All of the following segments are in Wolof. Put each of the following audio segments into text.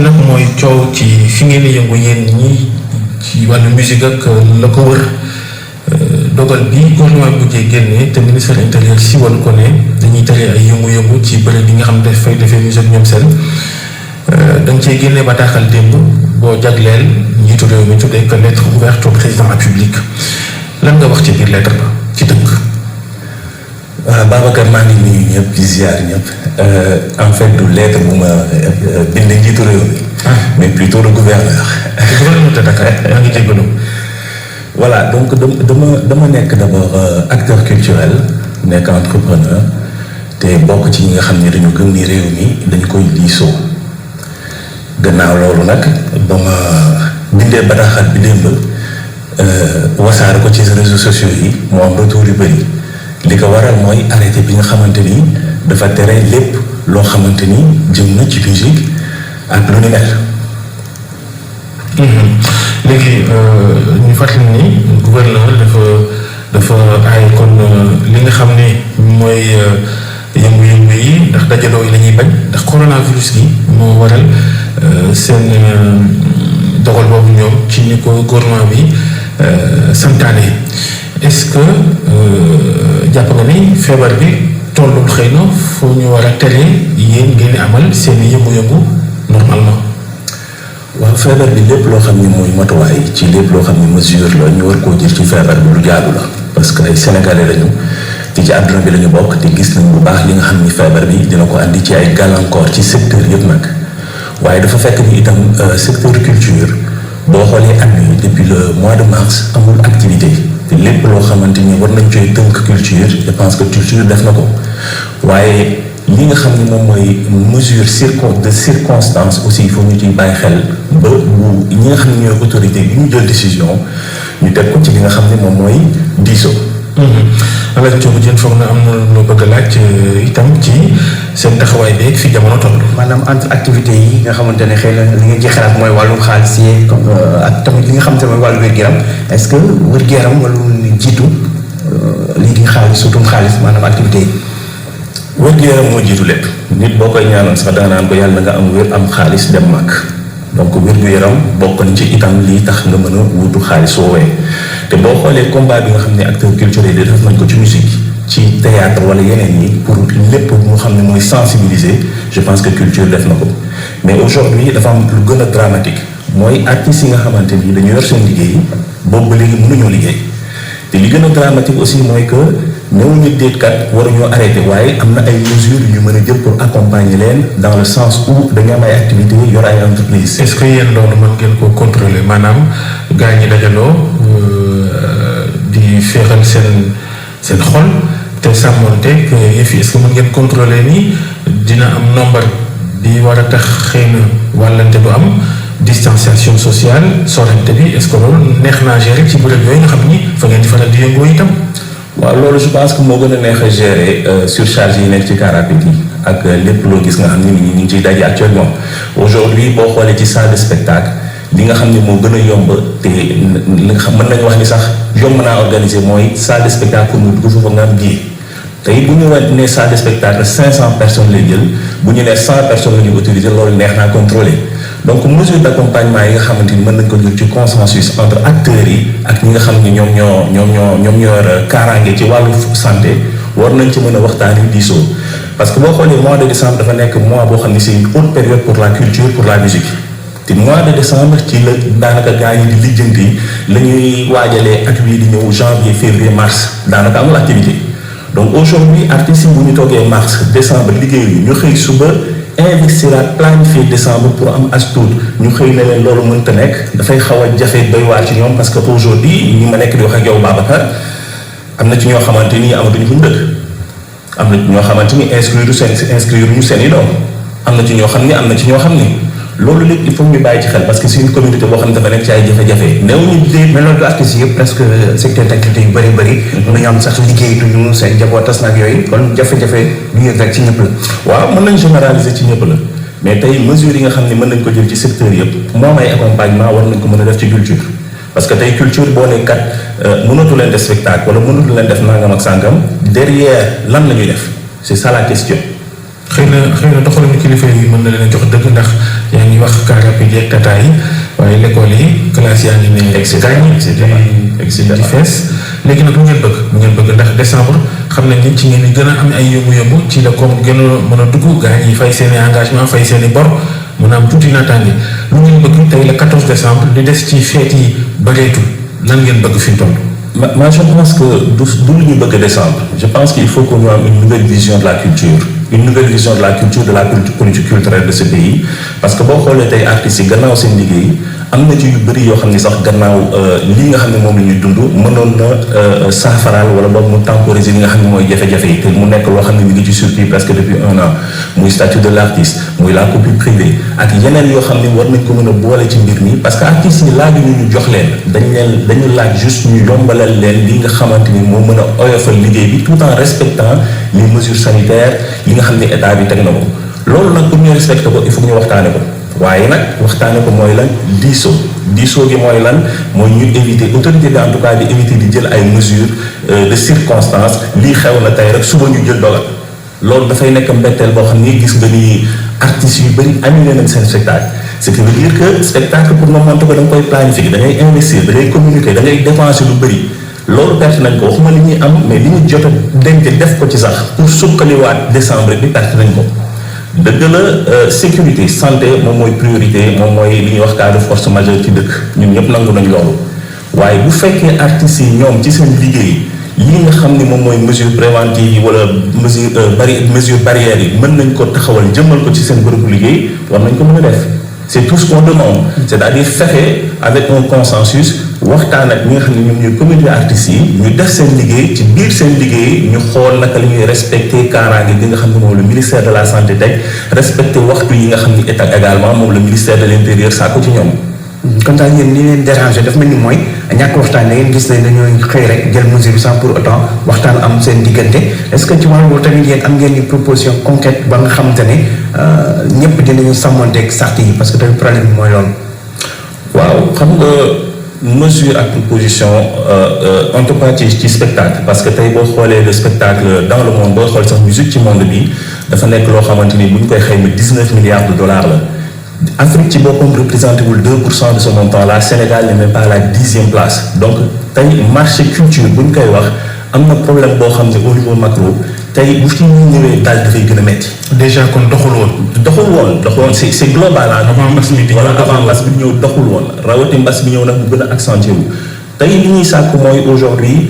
nag mooy coow ci fi ngeen di yëngu yéen ñi ci wàllu musique ak la ko wër dogal bi gouvernement bu jee génnee te ministère intérieur si wàllu ko ne dañuy tere ay yëngu-yëngu ci bërëb yi nga xam ne dafay defee musique ñoom seen dañ cee génnee bataaxal démb boo jagleel njiitu réew mi tuddee que lettre ouverte au président de la République lan nga wax ci biir lettre ba ci dënk. waaw Babacar maa ngi nuyu ñëpp di ziar ñëpp en fait du lettre bu ma bind njiitu réew mi. mais plutôt le gouverneur. gouverneur de Dakar maa ngi jégalu. voilà donc dama nekk d'abord acteur culturel nekk entrepreneur te bokk ci ñi nga xam ne dañu gëm ni réew mi dañu koy diisoo gannaaw loolu nag ba ma bindee bataaxal bi démb wasaare ko ci réseaux sociaux yi moo am retour yu bëri. li ko waral mooy arrêté bi nga xamante ni dafa tere lépp loo xamante ni jëm na ci musique ak lu ni mel. léegi ñu fàttali ni gouverneur dafa aay kon li nga xam ne mooy yëngu-yëngu yi ndax dajaloo yi la ñuy bañ ndax coronavirus gi moo waral seen dogal boobu ñoom ci ni ko gouvernement bi santaane. est-ce que jàpp nga ni feebar bi tollul xëy na foo ñu war a tere yéen ngeen di amal seen yëngu-yëngu normalement. waaw feebar bi lépp loo xam ni mooy matuwaay ci lépp loo xam ni mesure la ñu war koo jël ci feebar bi lu jaadu la parce que ay sénégalais lañu te ci àdduna bi lañu bokk te gis nañ bu baax li nga xam ni feebar bi dina ko andi ci ay gàllankoor ci secteur yëpp nag waaye dafa fekk ni itam secteur culture boo xoolee at mi depuis le mois de mars amul activité. te lépp loo xamante ni war nañ cooy tënk culture je pense que culture def na ko waaye li nga xam ne moom mooy mesure de circonstance aussi il faut ñu ciy bàyyi xel ba bu ñi nga xam ne ñooy autorité bi ñu jël décision ñu teg ko ci li nga xam ne moom mooy diisoo. Alaaji Diop Diène foog na am na loo bëgg a laaj itam ci seen taxawaay beeg fi jamono toll. maanaam entre activités yi nga xamante ne xëy na li nga ci xalaat mooy wàllum xaalis yi ak tamit li nga xamante ne mooy wàllu wér-gu-yaram est-ce que wér-gu-yaram wala jiitu lii di xaalis surtout xaalis maanaam activités yi. wér-gu-yaram moo jiitu lépp nit boo koy ñaanoon sax da nga naan ko yàlla nga am wér am xaalis dem mag donc wér-gu-yaram bokk na ci itam lii tax nga mën a wutu xaalis woowee te boo xoolee combat bi nga xam ne acteurs culturels yi def nañ ko ci musique ci théâtre wala yeneen yi pour lépp moo xam ne mooy sensibiliser je pense que culture def na ko mais aujourd'hui dafa am lu gën a dramatique mooy artistes yi nga xamante ni dañu yor seen liggéey boobu ba léegi mënuñoo liggéey te li gën a dramatique aussi mooy que néewuñu déetkat waruñoo arrêté waaye am na ay mesures yu ñu mën a jël pour accompagner leen dans le sens où dañu am ay activités yor ay entreprises. est-ce que yéen loolu mën ngeen ko contrôler maanaam gaa ñi dajaloo di féexal seen xol te sàmmonteeg yëf yi est-ce que mën ngeen contrôler ni dina am nombre bi war a tax xëy na wàllante du am distanciation sociale sorante bi est-ce que loolu neex naa gérer ci bërëb yooyu nga xam ni fa ngeen di faral di yëngoo itam. waaw loolu je pense que moo gën a neex a gérer surcharge yi nekk ci car rapide yi ak lépp loo gis nga xam ni ñu ngi ciy daje actuellement aujourd'hui boo xoolee ci salle de spectacle li nga xam ne moo gën a yomb te li nga xam mën nañu wax ni sax yomb naa organiser mooy salle de spectacle pour mu dugg fa nga am billet tey bu ñu nee salle de spectacle 500 personnes lay jël bu ñu nee 100 personnes la ñu utiliser loolu neex naa contrôler donc mesure d'accompagnement yi nga xamante ni mën nañ ko jël ci consensus entre acteurs yi ak ñi nga xam ni ñoom ñoo yor kaaraange ci wàllu santé war nañ ci mën a waxtaanee diisoo parce que boo xoolee mois de décembre dafa nekk mois boo xam ne c'est une haute période pour la culture pour la musique te mois de décembre ci la daanaka gaa yi di lijjanti la ñuy waajalee at bii di ñëw janvier février mars daanaka amul activité donc aujourd'hui artistes yi bu ñu toogee mars décembre liggéey ñu xëy suba investiraat planifier décembre pour am as tuut ñu xëy na leen loolu mënta nekk dafay xaw a jafe doy waar ci ñoom parce que aujourd'hui ñi ma nekk di wax ak yow Babacar am na ci ñoo xamante ni amatuñu fu ñu dëkk am na ci ñoo xamante ni inscrire ñu seen i doom am na ci ñoo xam ni loolu lépp il faut ñu bàyyi ci xel parce que c'est une communauté boo xam ne dafa nekk ci ay jafe-jafe néew ñu mais loolu du artistes yëpp presque secteur d'activité yu bëri mën nañu am sax liggéeyatuñu seen njaboot tas nag yooyu kon jafe-jafe du yëg rek ci ñëpp la. waaw mën nañ généraliser ci ñëpp la mais tey mesures yi nga xam ne mën nañ ko jël ci secteur yëpp moom ay accompagnement war nañ ko mën a def ci culture parce que tey culture boo ne kat mënatu leen def spectacle wala mënatu leen def nangam ak sàngam derrière lan la ñuy def c'est ça la question. xëy na doxalinu kilifa yi mën na leen a jox dëgg ndax yaa ngi ñuy wax car rapide yeeg tata yi waaye l'école yi classe yaa ngi ne. et cetera di fees léegi nag lu ngeen bëgg ndax décembre xam nañ ni ci ngeen di gën a am ay yëngu-yëngu ci la comme gën a mën a dugg gaa yi fay seen i engagement fay seen i bor mën a am tuuti naataange lu ngeen bëgg tey le 14 décembre li des ci fête yi bëreetul lan ngeen bëgg fi mu toll. Moi, je pense que d'où ñu bëgg décembre je pense qu'il faut qu'on ait une nouvelle vision de la culture une nouvelle vision de la culture politique culturelle de ce pays parce que boo xoolee tey artistes yi gannaaw seen liggéey am na ci yu bëri yoo xam ni sax gannaaw li nga xam ne moom la ñuy dund mënoon na saafaraal wala boog mu temporiser li nga xam ne mooy jafe-jafe yi te mu nekk loo xam ne ñu ngi ci surtout presque depuis 1 an muy statut de l'artiste muy la copie privée ak yeneen yoo xam ne war nañ ko mën a boole ci mbir mi parce que artistes yi laaju ñu jox leen dañu laaj juste ñu yombalal leen li nga xamante ni moo mën a oyofal liggéey bi tout en respectant les mesures sanitaires li nga xam ne état bi teg na ko loolu nag pour ñu respecté ko il faut ñu waxtaane ko waaye nag waxtaane ko mooy lan diisoo gi mooy lan mooy ñu éviter autorité bi en tout cas di éviter di jël ay mesures de circonstance lii xew na tey rek suba ñu jël dogal loolu dafay nekk mbetteel boo xam ni gis nga ni artistes yu bëri annulé nañ seen spectacle ce qui veut dire que spectacle pour nga monter ko da nga koy planifier da ngay investir da ngay communiquer da ngay dépenser lu bëri loolu perte nañ ko waxuma li ñuy am mais li ñu jot a denc def ko ci sax pour sukkaliwaat décembre bi perte nañ ko dëgg la sécurité santé moom mooy priorité moom mooy li ñuy wax cas de force majeure ci dëkk ñun ñëpp nangu nañ loolu waaye bu fekkee artistes yi ñoom ci seen liggéey lii nga xam ni moom mooy mesure préventive yi wala mesure barrières yi mën nañ ko taxawal jëmmal ko ci seen bërëbu liggéey war nañ ko mën a def c'est tout ce qu'on demande c'est-à-dire fexe avec un consensus waxtaan ak ñi nga xam ne ñoom ñooy communauté artistes yi ñu def seen liggéey ci biir seen liggéey ñu xool naka la ñuy respecter kaaraange gi nga xam ne moom le ministère de la santé teg respecter waxtu yi nga xam ni état également moom le ministère de l'intérieur saako ci ñoom. kon daal yéen li leen déranger daf mel ni mooy ñàkk waxtaan da ngeen gis ne dañoo xëy rek jël mesure bi sans pour autant waxtaan am seen diggante est-ce que ci wàllu tamit yéen am ngeen ni proposition concrète ba nga xamante ne ñëpp dinañu sàmmanteeg sart yi parce que tamit problème bi mooy loolu. waaw xam nga mesure ak proposition en tout cas ci spectacle parce que tey boo xoolee le spectacle dans le monde boo xool sax musique ci monde bi dafa nekk loo xamante ni bu ñu koy xayma 19 milliards de dollars la. Afrique ci boppam représenté wul 2% de ce montant-là Sénégal n'est même pas à la 10e place donc tey marché culture bu ñu koy wax am na problème boo xam ne au niveau macro tey bu fi ñu ñëwee daal dafay gën a metti. déjà kon doxul woon c'est global ah. avant mbas mi di ñëw avant mbas bi ñëw doxul woon rawati mbas bi ñëw nag mu gën a accentué wu tey li ñuy sàkk mooy aujourd'hui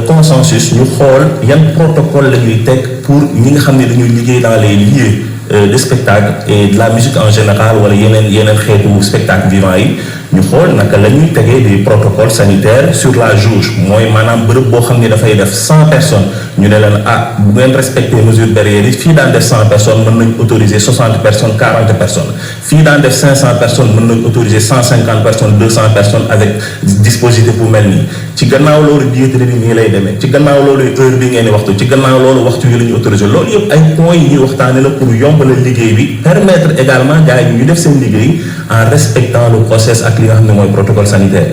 consensus ñu xool yan protocole la ñuy teg pour ñi nga xam ne dañuy liggéey dans les lieux de spectacle et de la musique en général wala yeneen xeetu spectacle vivant yi ñu xool naka la ñuy tegee des protocoles sanitaires sur la jauge mooy maanaam bërëb boo xam ne dafay def 100 personnes ñu ne leen bu ngeen respecté mesures barrières yi fii daan def 100 personnes mën nañu autoriser 60 personnes 40 personnes fii daan def 500 personnes mën nañu autoriser 150 personnes 200 personnes avec dispositif bu mel nii ci gannaaw loolu billetterie bi nii lay demee ci gannaaw loolu heure bi ngeen di waxtu ci gannaaw loolu waxtu yi la ñu autorisé loolu yëpp ay points yi ñuy waxtaane la pour yombalal liggéey bi permettre également gars yi ñu def seen liggéey en respectant le process ak li nga xam ne mooy protocole sanitaire.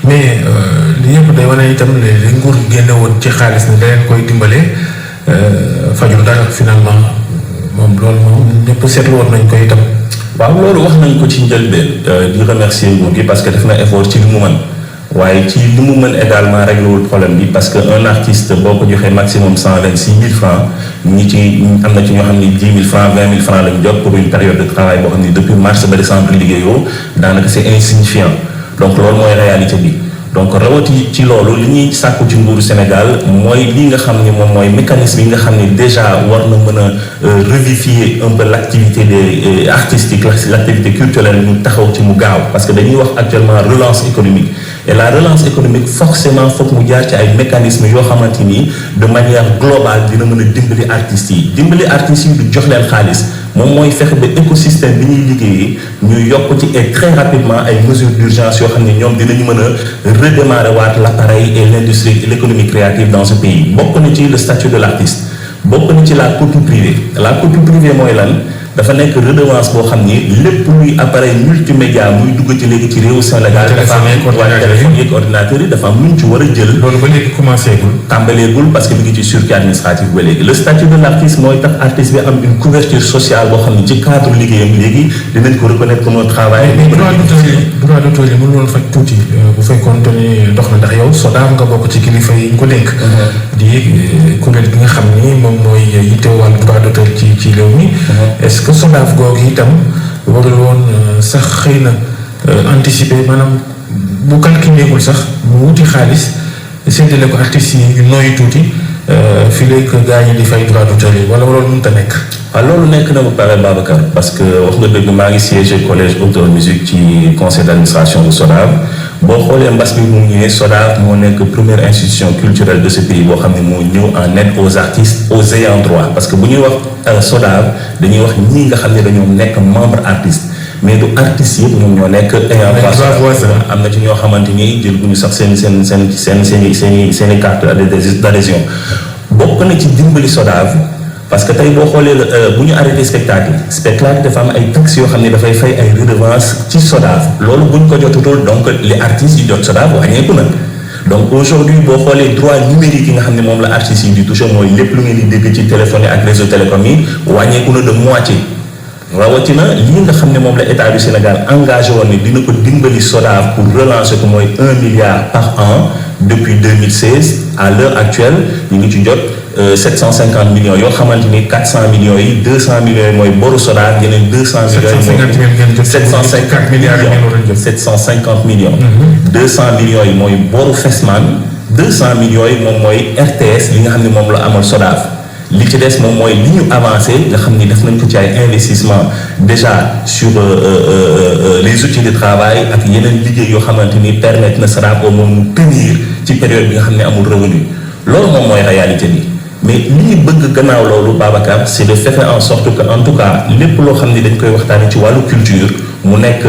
mais li yëpp day wane itam li nguur génne woon ci xaalis ne da leen koy dimbale fajul dara finalement moom loolu moom ñëpp seetlu woon nañ ko itam. waaw loolu wax nañ ko ci njëlbeen di remercier nguur gi parce que def na effort ci li mu mën waaye ci li mu mën également réglé wul problème bi parce que un artiste boo ko joxee maximum 126 000 francs ñi ci am na ci ñoo xam ni 10 000 francs 20 000 francs lañ jot pour une période de travail boo xam ni depuis mars ba décembre liggéeyoo daanaka c'est insignifiant donc loolu mooy réalité bi donc rawati ci loolu li ñuy sàkku ci nguuru Sénégal mooy li nga xam ni moom mooy mécanisme yi nga xam ni déjà war na mën a revivifier un peu l'activité des artistique l'activité culturelle ñu taxaw ci mu gaaw parce que dañuy wax actuellement relance économique et la relance économique forcément foog mu jaar ci ay mécanismes yoo xamante ni de manière globale dina mën a dimbali artistes yi du jox leen xaalis moom mooy fexe ba écosystème bi ñuy liggéeyee ñu yokk ci et très rapidement ay mesures d'urgence yoo xam ne ñoom dinañu mën a redémarrer waat l'appareil et l'industrie et l'économie créative dans ce pays bokk na ci le statut de l'artiste bokk na ci la copie privée mooy lan dafa nekk redevance boo xam ni lépp luy appareil multimédia muy dugg ci léegi ci réewu Sénégal. dafa am téléphone yeeg ordinateur yi dafa am lu ñu ci war a jël. loolu ba léegi commencé gul. tàmbaleegul parce que mi ngi ci circuit administratif ba léegi le statut de l'artiste mooy tax artiste bi am une couverture sociale boo xam ne ci cadre liggéeyam léegi dinañ ko reconnaître comme un travail. mais droit d'auteur yi mënul woon faj tuuti bu fekkoon ni dox na ndax yow SODAV nga bokk ci kilifa yi ñu ko dénk. di kuréel gi nga xam ni moom mooy yittewoo wàllu droit d'auteur ci réew mi. est-ce que SODAV googu itam warul woon sax xëy na anticiper maanaam bu calculer sax mu wuti xaalis séddale ko artistes yi ñu nooyi tuuti fii léegi gaa ñi di fay droit d'auteur yi wala loolu mënut a nekk. waaw loolu nekk na ba pare Babacar parce que wax nga dëgg maa ngi siégé collège auteur musique ci conseil d'administration bu SODAV boo xoolee mbas bi mu ñëwee SODAV moo nekk première institution culturelle de ce pays boo xam ne moo ñëw en aide aux artistes aux ayants droit parce que bu ñuy wax SODAV dañuy wax ñii nga xam ne dañoo nekk membre artiste mais du artistes yëpp ñoom ñoo nekk ayant droit. am na ci ñoo xamante ni jël bu ñu sax seen i carte d'adhésion bokk na ci dimbali SODAV. parce que tey boo xoolee bu ñu arrêté spectacle dafa am ay taxes yoo xam ne dafay fay ay redevance ci SODAV loolu bu ñu ko jotutul donc les artistes yi jot SODAV wàññeeku na donc aujourd'hui boo xoolee droit numérique yi nga xam ne moom la artistes yi di touché mooy lépp lu ngeen di dégg ci téléphone yi ak réseau télécom yi wàññeeku na de moitié rawatina lii nga xam ne moom la état du Sénégal engagé woon ni dina ko dimbali SODAV pour relancer ko mooy 1 milliard par an depuis 2016 à l'heure actuelle ñu ngi ci jot 750 millions yoo xamante ni 400 millions yi 200 millions yi mooy boru SODAV yeneen 200 millions yi 750 millions 200 millions yi mooy boru FESMAN 200 millions yi moom mooy RTS li nga xam ne moom la amal SODAV li ci des moom mooy li ñu avancé nga xam ni def nañ ko ci ay investissement déjà sur les outils de travail ak yeneen liggéey yoo xamante ni permettre na SODAV au moins mu tenir ci période bi nga xam ne amul revenu loolu moom mooy réalité bi mais li ñu bëgg gannaaw loolu Babacar c'est de faire en sorte que en tout cas lépp loo xam ni dañ koy waxtaanee ci wàllu culture mu nekk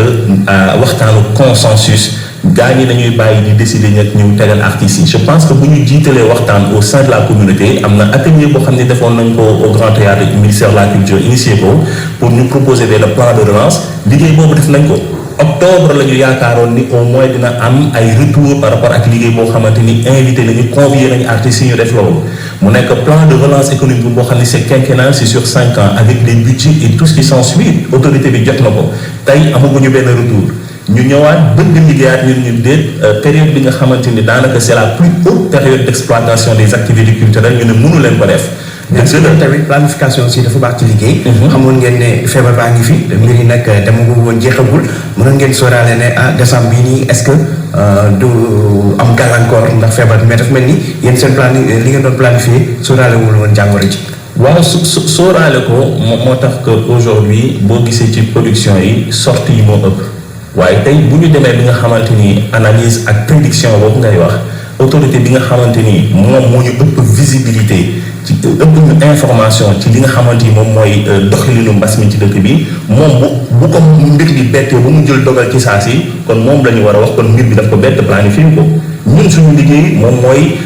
waxtaanu consensus gaa ñi dañuy bàyyi di décider ñag ñëw tegal artistes yi je pense que bu ñu jiitalee waxtaan au sein de la communauté am na atelier boo xam ne defoon nañ ko au Grand Théâtre ministère de la culture initié ko pour ñu proposer le plan de relance liggéey boobu def nañ ko octobre la ñu yaakaaroon ni au moins dina am ay retour par rapport ak liggéey boo xamante ni invité nañu convier nañu artistes yi ñu def loolu mu nekk plan de relance économique boo xam ne c'est quinquennal c'est sur 5 ans avec les budgets et tout ce qui s'ensuit autorité bi jot na ko tey amaguñu benn retour ñu ñëwaat bëgg liggéeyaat ñun déet période bi nga xamante ni daanaka c'est la plus haute période d'exploitation des activités culturelles ñu ne mënu leen ko def. mais su doon tamit planification aussi dafa baax ci liggéey. xamoon ngeen ne feebar baa ngi fi mbir yi nag demagul woon jeexagul mënoon ngeen sóoraale ne décembre bii nii est-ce que du am gàllankoor ndax feebar bi mais dafa mel ni yéen seen plan li ngeen doon planifié sóoraale wul woon jàngoro ji. waaw sóoraale ko moo tax que aujourd'hui boo gisee ci production yi sorties yi moo ëpp. waaye tey bu ñu demee bi nga xamante ni analyse ak prédiction boobu ngay wax autorité bi nga xamante ni moom moo ñu ëpp visibilité ci ëpp ñu information ci li nga xamante ni moom mooy doxalinu mbas mi ci dëkk bi moom bu ko mbir bi bettee ba mu jël dogal ci saa si kon moom la ñu war a wax kon mbir bi daf ko bett planifié ko ñun suñu liggéey moom mooy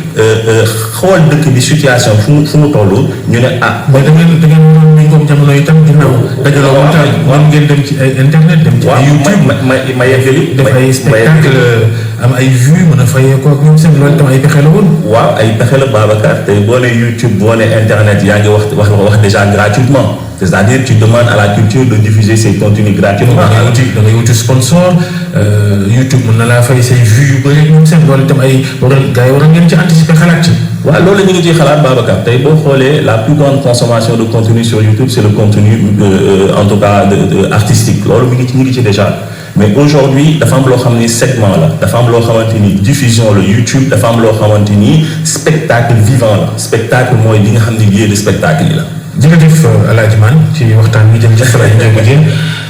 xool dëkk bi situation fu mu toll ñu ne mais da ngeen waroon méngoog jamono itam ginnaaw dajaloo waxtaan war ngeen dem ci ay internet dem ci ay YouTube ma yeggali def ay spectacle am ay vues mën a fayee ko ak ñoom seen loolu itam ay pexe la woon. waaw ay pexe la Babacar tey boo nee YouTube boo nee internet yaa ngi wax déjà gratuitement c'est-à-dire tu demandes à la culture de diffuser ses contenus gratuitement. da ngay wuti sponsor YouTube mën na laa fay say vues yu bëri ñoom seen loolu itam ay gars yi waroon ngeen ci anticiper xalaat ci. waaw loolu ñu ngi ciy xalaat Babacar tey boo xoolee la plus grande consommation de contenu sur YouTube c'est le contenu en tout cas artistique loolu mi ngi ci déjà mais aujourd'hui dafa am loo xam ni segment la dafa am loo xamante ni diffusion la YouTube dafa am loo xamante ni spectacle vivant la spectacle mooy li nga xam ni lieu de spectacle yi la. jërëjëf El Hadj Man ci waxtaan bi jëm ci Fara Ndiogou Diène